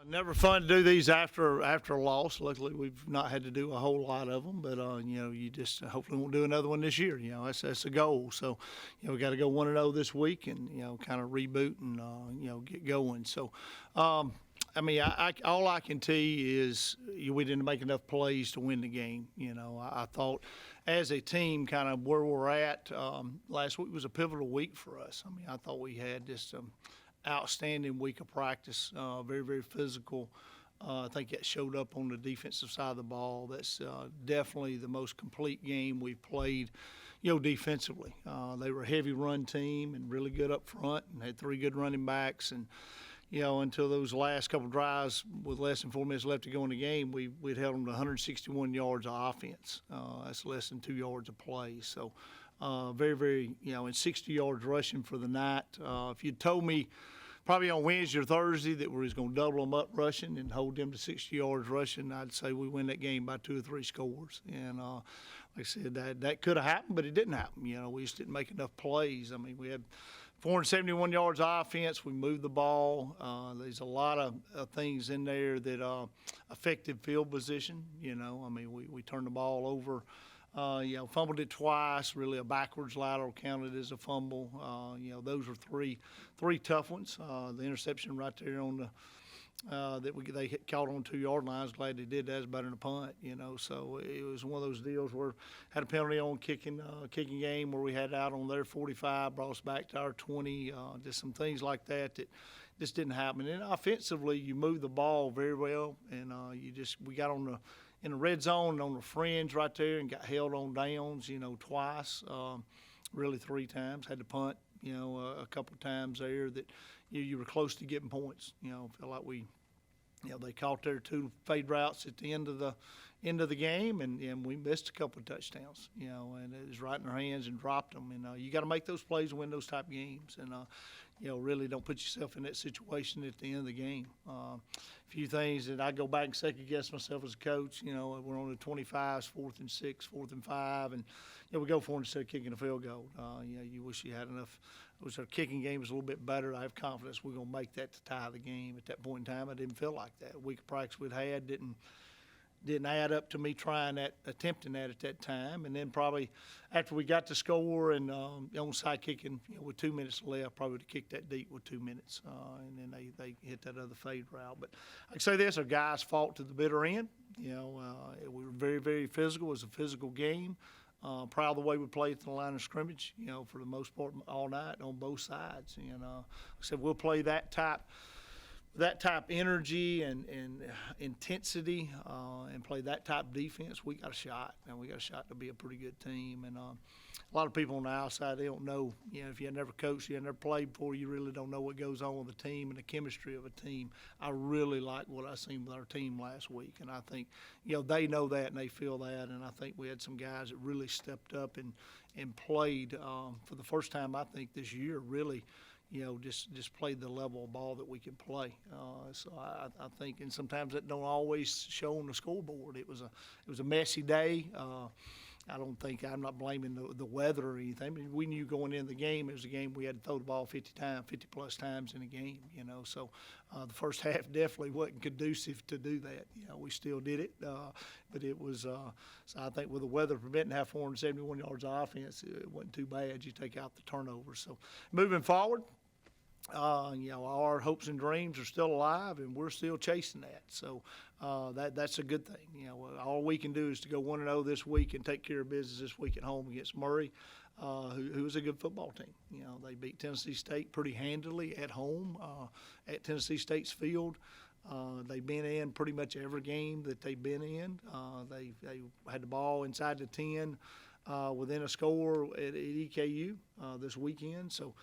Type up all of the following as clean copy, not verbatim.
Never fun to do these after a loss. Luckily, we've not had to do a whole lot of them, but you just hopefully won't do another one this year. That's the goal. So, we got to go 1-0 this week, and kind of reboot and get going. So, all I can tell you is we didn't make enough plays to win the game. I thought as a team, kind of where we're at, last week was a pivotal week for us. I thought we had just outstanding week of practice, very, very physical. I think that showed up on the defensive side of the ball. That's definitely the most complete game we've played, defensively. They were a heavy run team and really good up front and had 3 good running backs. And, until those last couple of drives with less than 4 minutes left to go in the game, we'd held them to 161 yards of offense. That's less than 2 yards of play. So, very, very, and 60 yards rushing for the night. If you'd told me probably on Wednesday or Thursday that we was going to double them up rushing and hold them to 60 yards rushing, I'd say we win that game by 2 or 3 scores. And like I said, that could have happened, but it didn't happen. We just didn't make enough plays. We had 471 yards of offense. We moved the ball. There's a lot of things in there that affected field position. We turned the ball over. Fumbled it twice. Really, a backwards lateral counted as a fumble. Those were three tough ones. The interception right there on the they caught on 2-yard line. I was glad they did that. It's better than a punt. So it was one of those deals where had a penalty on kicking game where we had out on their 45, brought us back to our 20. Just some things like that just didn't happen. And offensively, you moved the ball very well, and we got in the red zone on the fringe right there and got held on downs, twice, really 3 times. Had to punt, a couple of times there that you were close to getting points. Feel like they caught their 2 fade routes at the end of the game, and we missed a couple of touchdowns, and it was right in our hands and dropped them. And you got to make those plays and win those type games. And really don't put yourself in that situation at the end of the game. A few things that I go back and second guess myself as a coach. We're on the 25s, 4th and 6, 4th and 5, and we go for it instead of kicking a field goal. You wish you had enough. I wish our kicking game was a little bit better. I have confidence we're going to make that to tie the game. At that point in time, I didn't feel like that. A week of practice we'd had didn't add up to me attempting that at that time. And then probably after we got the score and onside kicking, with 2 minutes left, probably would have kicked that deep with 2 minutes. And then they hit that other fade route. But I can say this, our guys fought to the bitter end. We were very, very physical. It was a physical game. Proud of the way we played at the line of scrimmage, for the most part all night on both sides. Like I said, we'll play that type energy and intensity and play that type of defense. We got a shot, and we got a shot to be a pretty good team. And a lot of people on the outside, they don't know, if you never coached, you never played before, you really don't know what goes on with a team and the chemistry of a team. I really like what I seen with our team last week, and I think, they know that and they feel that, and I think we had some guys that really stepped up and played for the first time, I think, this year, really, just played the level of ball that we can play. So I think, and sometimes that don't always show on the scoreboard. It was a messy day. I'm not blaming the weather or anything. But we knew going into the game, it was a game we had to throw the ball 50 plus times in a game, So the first half definitely wasn't conducive to do that. We still did it. But it was, so I think with the weather preventing half 471 yards of offense, it wasn't too bad. You take out the turnovers. So moving forward, our hopes and dreams are still alive, and we're still chasing that. So that's a good thing. All we can do is to go 1-0 this week and take care of business this week at home against Murray, who is a good football team. They beat Tennessee State pretty handily at home at Tennessee State's field. They've been in pretty much every game that they've been in. They had the ball inside the 10 within a score at EKU this weekend. So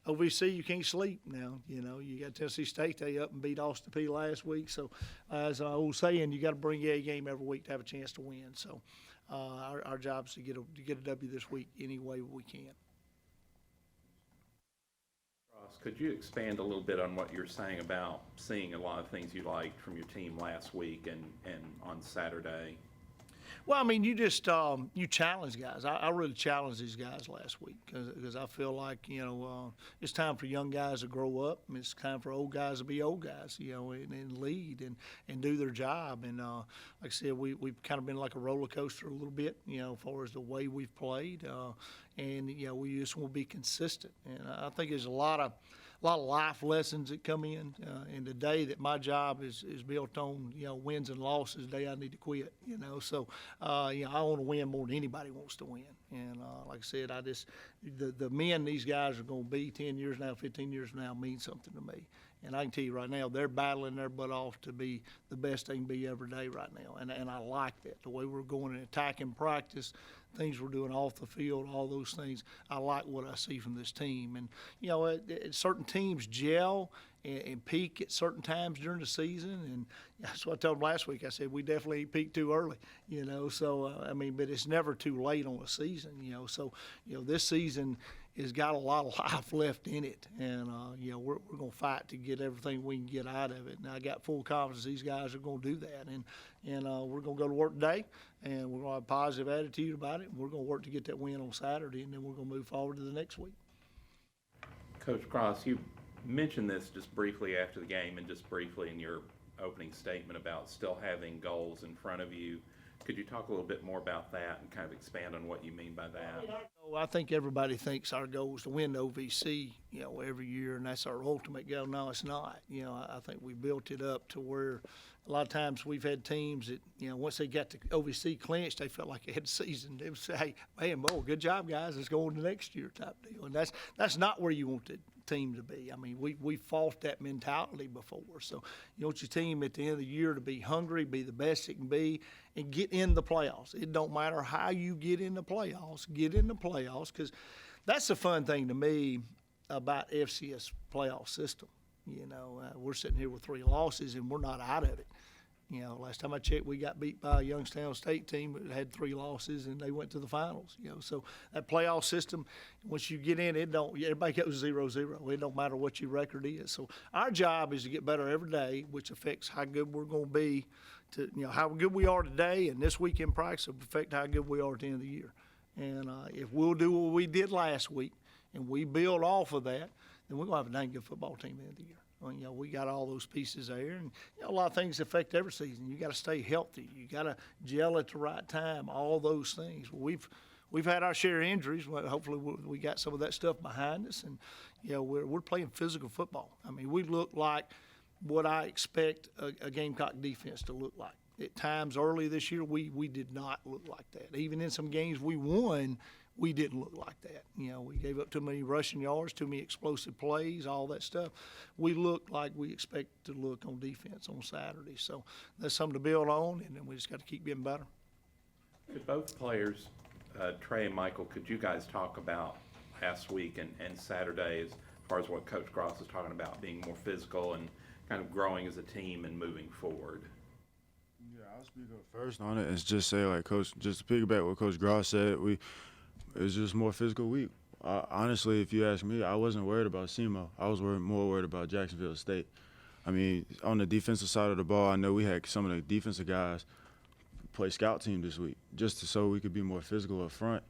OVC, you can't sleep now. You got Tennessee State, they up and beat Austin Peay last week. So as I was saying, you got to bring your A game every week to have a chance to win. So our job is to get a W this week any way we can. Ross, could you expand a little bit on what you're saying about seeing a lot of things you liked from your team last week and on Saturday? Well, I mean, you just you challenge guys. I really challenged these guys last week because I feel like it's time for young guys to grow up. And it's time for old guys to be old guys, and lead and do their job. And like I said, we've kind of been like a roller coaster a little bit, as far as the way we've played, and we just want to be consistent. And I think there's a lot of life lessons that come in the day that my job is built on wins and losses. The day I need to quit, so I want to win more than anybody wants to win. And like I said, the men these guys are going to be 10 years now, 15 years from now mean something to me. And I can tell you right now, they're battling their butt off to be the best they can be every day right now. And I like that. The way we're going and attacking practice, things we're doing off the field, all those things, I like what I see from this team. And, certain teams gel and peak at certain times during the season. And that's what I told them last week. I said, we definitely peak too early, So, but it's never too late on a season, So, this season has got a lot of life left in it. And, we're going to fight to get everything we can get out of it. And I got full confidence these guys are going to do that. And we're going to go to work today, and we're going to have a positive attitude about it. And we're going to work to get that win on Saturday, and then we're going to move forward to the next week. Coach Cross, you mentioned this just briefly after the game and just briefly in your opening statement about still having goals in front of you. Could you talk a little bit more about that and kind of expand on what you mean by that? I think everybody thinks our goal is to win the OVC, every year, and that's our ultimate goal. No, it's not. I think we built it up to where a lot of times we've had teams that, once they got the OVC clinched, they felt like they had a season. They would say, hey, man, good job, guys. Let's go on to next year type deal. And that's not where you want the team to be. I mean, we fought that mentality before. So you want your team at the end of the year to be hungry, be the best it can be, and get in the playoffs. It don't matter how you get in the playoffs. Get in the playoffs, because that's the fun thing to me about FCS playoff system. We're sitting here with 3 losses, and we're not out of it. Last time I checked, we got beat by a Youngstown State team that had 3 losses, and they went to the finals. So that playoff system, once you get in, everybody goes 0-0. It don't matter what your record is. So our job is to get better every day, which affects how good we're going to be. How good we are today, and this week in practice will affect how good we are at the end of the year. And if we'll do what we did last week, and we build off of that, then we're going to have a dang good football team at the end of the year. Well, we got all those pieces there, and a lot of things affect every season. You got to stay healthy. You got to gel at the right time. All those things. We've had our share of injuries. Well, hopefully, we got some of that stuff behind us, and we're playing physical football. I mean, we look like what I expect a Gamecock defense to look like. At times early this year, we did not look like that. Even in some games we won, we didn't look like that. We gave up too many rushing yards, too many explosive plays, all that stuff. We looked like we expect to look on defense on Saturday. So that's something to build on, and then we just got to keep getting better. Could both players, Tre and Michael, could you guys talk about last week and Saturday as far as what Coach Cross is talking about, being more physical and kind of growing as a team and moving forward? Yeah, I'll speak up first on it and just say, like, Coach, just to piggyback what Coach Gross said, it was just more physical week. Honestly, if you ask me, I wasn't worried about SEMO. I was more worried about Jacksonville State. I mean, on the defensive side of the ball, I know we had some of the defensive guys play scout team this week just so we could be more physical up front.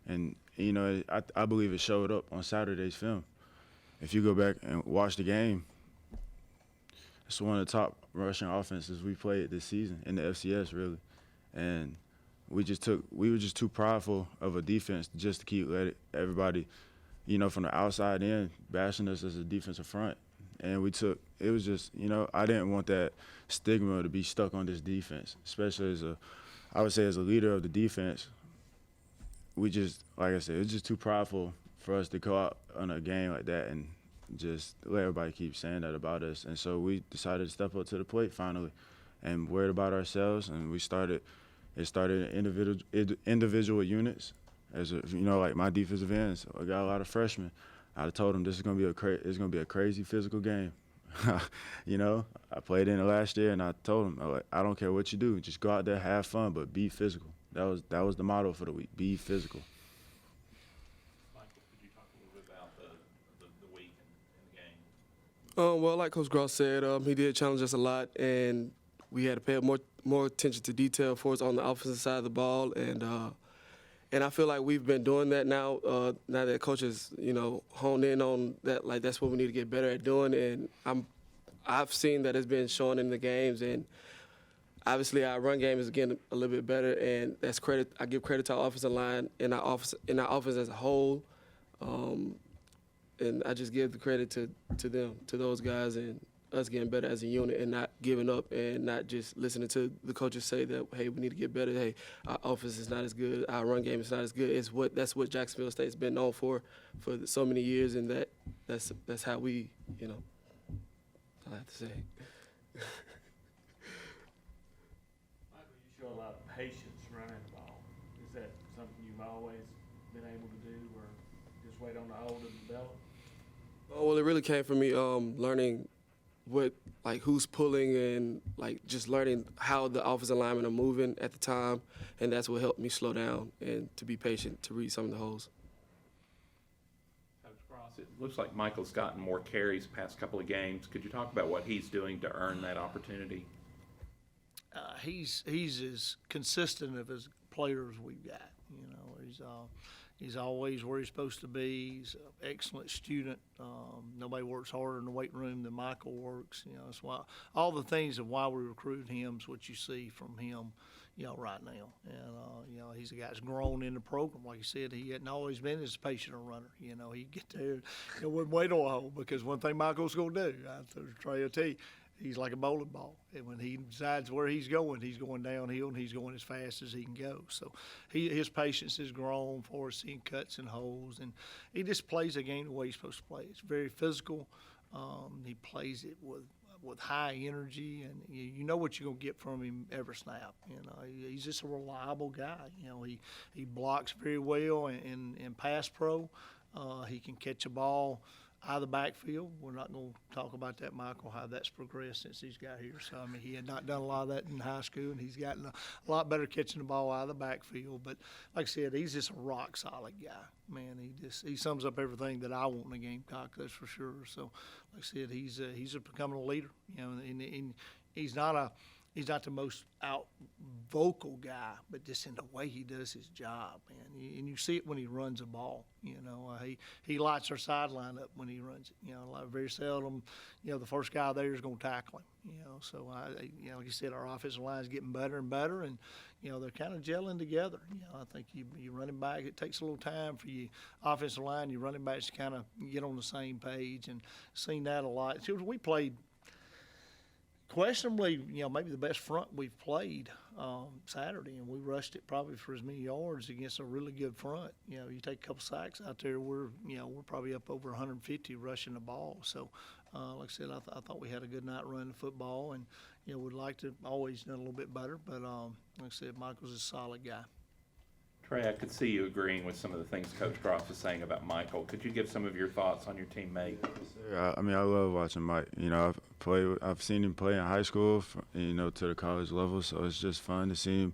And, I believe it showed up on Saturday's film. If you go back and watch the game, it's one of the top rushing offenses we played this season in the FCS, really. And we were just too prideful of a defense just to keep letting everybody, from the outside in, bashing us as a defensive front. And it was just, I didn't want that stigma to be stuck on this defense, especially I would say as a leader of the defense. We just, like I said, it was just too prideful for us to go out on a game like that and just let everybody keep saying that about us. And so we decided to step up to the plate finally and worried about ourselves. And it started in individual units. Like my defensive ends, I got a lot of freshmen. I told them this is going to be a crazy physical game. I played in it last year, and I told them, I don't care what you do, just go out there, have fun, but be physical. That was the motto for the week: be physical. Michael, could you talk a little bit about the week and the game? Well, like Coach Gross said, he did challenge us a lot, and we had to pay more attention to detail for us on the offensive side of the ball, and I feel like we've been doing that now. Now that coaches, honed in on that, like that's what we need to get better at doing, and I've seen that it's been shown in the games, and obviously our run game is getting a little bit better, and that's credit. I give credit to our offensive line and our offense as a whole, and I just give the credit to them, to those guys, and us getting better as a unit and not giving up and not just listening to the coaches say that, hey, we need to get better. Hey, our offense is not as good. Our run game is not as good. That's what Jacksonville State's been known for so many years, and that's how we, I have to say. Michael, you show a lot of patience running the ball. Is that something you've always been able to do, or just wait on the old to develop? Oh, well, it really came from me learning who's pulling and just learning how the offensive linemen are moving at the time, and that's what helped me slow down and to be patient to read some of the holes. Coach Cross, it looks like Michael's gotten more carries past couple of games. Could you talk about what he's doing to earn that opportunity? He's as consistent of as players we've got. He's always where he's supposed to be. He's an excellent student. Nobody works harder in the weight room than Michael works. That's why all the things of why we recruited him is what you see from him, right now. And he's a guy that's grown in the program. Like you said, he hadn't always been as patient a runner. He'd get there, wouldn't wait on a hole, because one thing Michael's gonna do, Tre will tell you, he's like a bowling ball. And when he decides where he's going downhill, and he's going as fast as he can go. So his patience has grown for us, seeing cuts and holes. And he just plays the game the way he's supposed to play. It's very physical. He plays it with high energy, and you know what you're going to get from him every snap. He's just a reliable guy. He blocks very well in pass pro. He can catch a ball out of the backfield. We're not going to talk about that, Michael, how that's progressed since he's got here. So, he had not done a lot of that in high school, and he's gotten a lot better catching the ball out of the backfield. But like I said, he's just a rock-solid guy. Man, he sums up everything that I want in a Gamecock, that's for sure. So, like I said, he's becoming a leader, and he's not the most vocal guy, but just in the way he does his job, man. And you see it when he runs a ball. He lights our sideline up when he runs it. Very seldom, the first guy there is going to tackle him. So like you said, our offensive line is getting better and better, and they're kind of gelling together. I think you running back, it takes a little time for you offensive line, you running backs to kind of get on the same page, and seen that a lot. We played questionably, maybe the best front we've played Saturday, and we rushed it probably for as many yards against a really good front. You take a couple sacks out there, we're probably up over 150 rushing the ball. So, like I said, I thought we had a good night running the football, and we'd like to always done a little bit better. But like I said, Michael's a solid guy. Tre, I could see you agreeing with some of the things Coach Cross was saying about Michael. Could you give some of your thoughts on your teammate? I love watching Mike. I've seen him play in high school, to the college level, so it's just fun to see him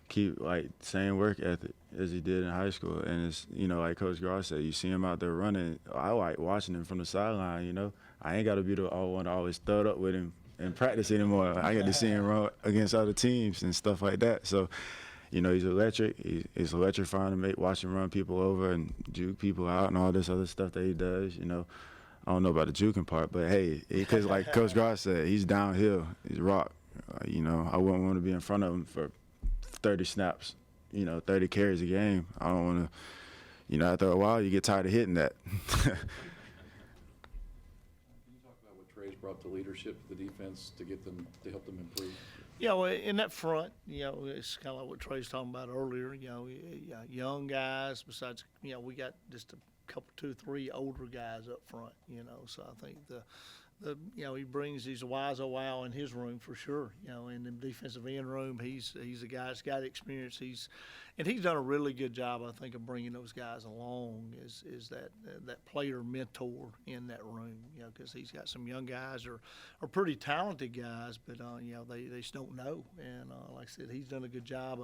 keep same work ethic as he did in high school. And it's like Coach Cross said, you see him out there running. I like watching him from the sideline. I ain't got to be the one to always throw it up with him in practice anymore. I get to see him run against other teams and stuff like that. So. He's electric. He's electrifying to watch him run people over and juke people out and all this other stuff that he does. I don't know about the juking part, but hey, because like Coach Gross said, he's downhill. He's rock. I wouldn't want to be in front of him for 30 snaps, 30 carries a game. I don't want to, after a while, you get tired of hitting that. Can you talk about what Tre's brought to leadership to the defense to help them improve? Well, in that front, it's kind of like what Tre's talking about earlier. Young guys. Besides, we got just a couple, 2, 3 older guys up front. So I think he brings these wise wow in his room for sure. In the defensive end room, he's a guy that's got experience. He's done a really good job, I think, of bringing those guys along. Is that player mentor in that room? Because he's got some young guys are pretty talented guys, but they just don't know. And like I said, he's done a good job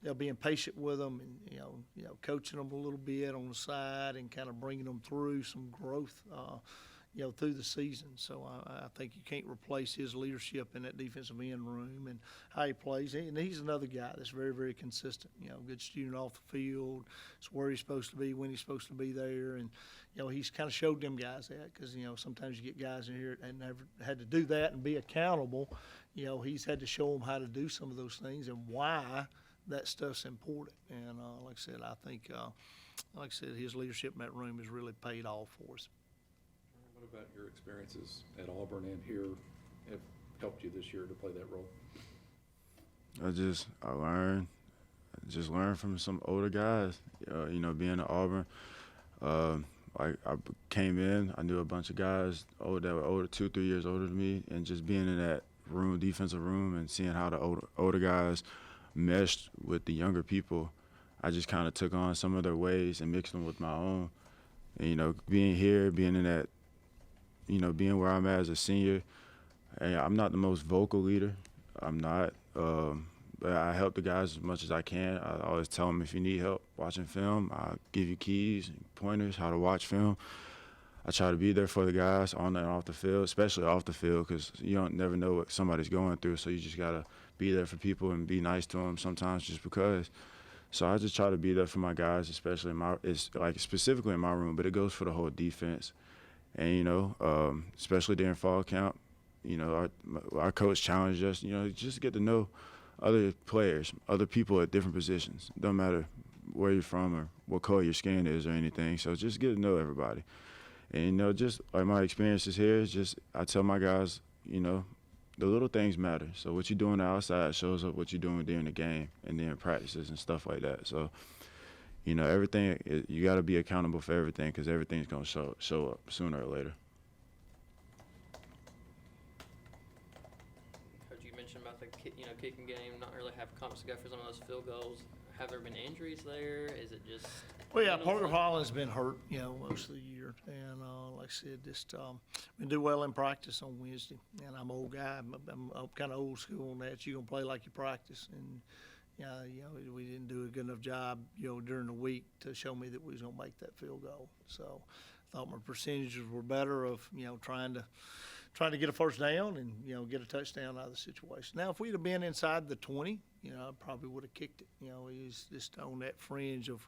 of being patient with them and coaching them a little bit on the side and kind of bringing them through some growth. through the season. So I think you can't replace his leadership in that defensive end room and how he plays. And he's another guy that's very, very consistent. Good student off the field. It's where he's supposed to be, when he's supposed to be there. And, he's kind of showed them guys that because, sometimes you get guys in here and never had to do that and be accountable. He's had to show them how to do some of those things and why that stuff's important. And like I said, I think, his leadership in that room has really paid off for us. What about your experiences at Auburn and here have helped you this year to play that role? I just learned from some older guys, being at Auburn. I came in, I knew a bunch of guys that were older, 2-3 years older than me, and just being in that room, defensive room, and seeing how the older guys meshed with the younger people, I just kind of took on some of their ways and mixed them with my own. And, being here, being in that, being where I'm at as a senior, I'm not the most vocal leader. I'm not. But I help the guys as much as I can. I always tell them, if you need help watching film, I'll give you keys, pointers, how to watch film. I try to be there for the guys on and off the field, especially off the field, because you don't never know what somebody's going through. So you just got to be there for people and be nice to them sometimes just because. So I just try to be there for my guys, especially specifically in my room, but it goes for the whole defense. And, especially during fall camp, our coach challenged us, just get to know other players, other people at different positions. Don't matter where you're from or what color your skin is or anything. So just get to know everybody. And, just like my experiences here is just, I tell my guys, the little things matter. So what you're doing outside shows up what you're doing during the game and then practices and stuff like that. So, everything, you got to be accountable for everything because everything's going to show up sooner or later. Coach, you mentioned about the kicking game, not really have confidence to go for some of those field goals. Have there been injuries there? Is it just? Well, yeah, Parker Holland's been hurt, most of the year. And like I said, just we do well in practice on Wednesday. And I'm an old guy. I'm kind of old school on that. You're going to play like you practice. And, we didn't do a good enough job, during the week to show me that we was going to make that field goal. So I thought my percentages were better of, trying to get a first down and, get a touchdown out of the situation. Now, if we'd have been inside the 20, I probably would have kicked it. He's just on that fringe of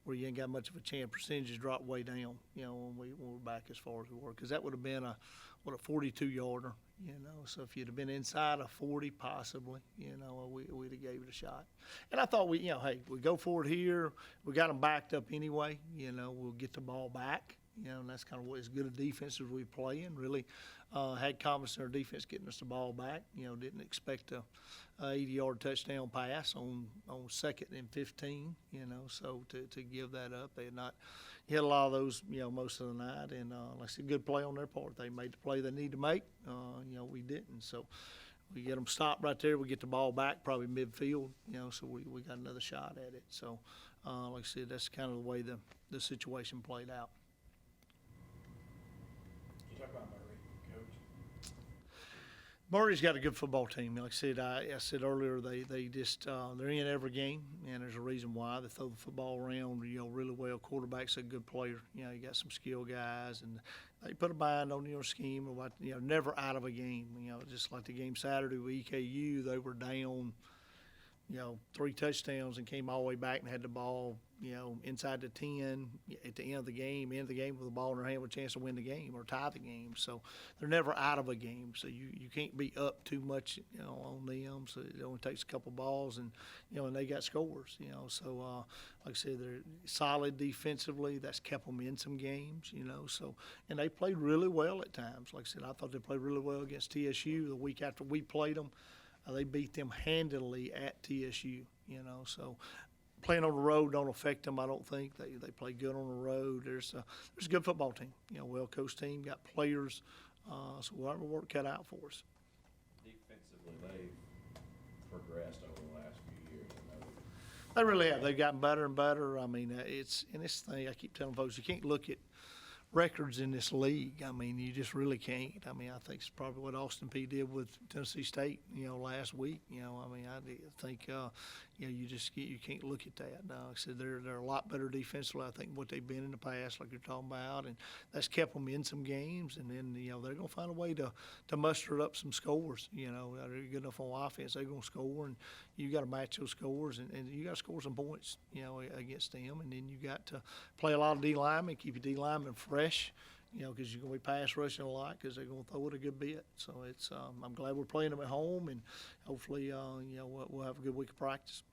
where you ain't got much of a chance. Percentages drop way down, when we're back as far as we were. Because that would have been a 42-yarder, So if you'd have been inside a 40 possibly, we'd have gave it a shot. And I thought hey, we go for it here. We got them backed up anyway. We'll get the ball back. And that's kind of what as good a defense as we play in. Really had confidence in our defense getting us the ball back. Didn't expect a 80-yard touchdown pass on 2nd and 15. So to give that up, they had not hit a lot of those. Most of the night, and like I said, good play on their part. They made the play they need to make. We didn't. So we get them stopped right there. We get the ball back probably midfield. So we got another shot at it. So like I said, that's kind of the way the situation played out. Murray's got a good football team. Like I said earlier, they just they're in every game, and there's a reason why. They throw the football around, really well. Quarterback's a good player. You got some skill guys, and they put a bind on your scheme. Never out of a game. Just like the game Saturday with EKU, they were down, 3 touchdowns and came all the way back and had the ball, inside the 10 at the end of the game with the ball in their hand with a chance to win the game or tie the game. So they're never out of a game. So you can't be up too much, on them. So it only takes a couple balls and, and they got scores, So like I said, they're solid defensively. That's kept them in some games, So, and they played really well at times. Like I said, I thought they played really well against TSU the week after we played them. They beat them handily at TSU, So playing on the road don't affect them, I don't think. They play good on the road. There's a good football team, well-coached team, got players. So we'll have our work cut out for us. Defensively, they've progressed over the last few years. They really have. They've gotten better and better. I mean, it's the thing I keep telling folks, you can't look at records in this league. I mean, you just really can't. I mean, I think it's probably what Austin Peay did with Tennessee State, last week. I mean, I think, you can't look at that. Like I said, they're a lot better defensively, I think, what they've been in the past, like you're talking about, and that's kept them in some games. And then, they're going to find a way to muster up some scores. They're good enough on offense, they're going to score, and you got to match those scores, and you got to score some points, against them. And then you got to play a lot of D linemen, keep your D linemen fresh, because you're going to be pass rushing a lot because they're going to throw it a good bit. So I'm glad we're playing them at home, and hopefully, we'll have a good week of practice.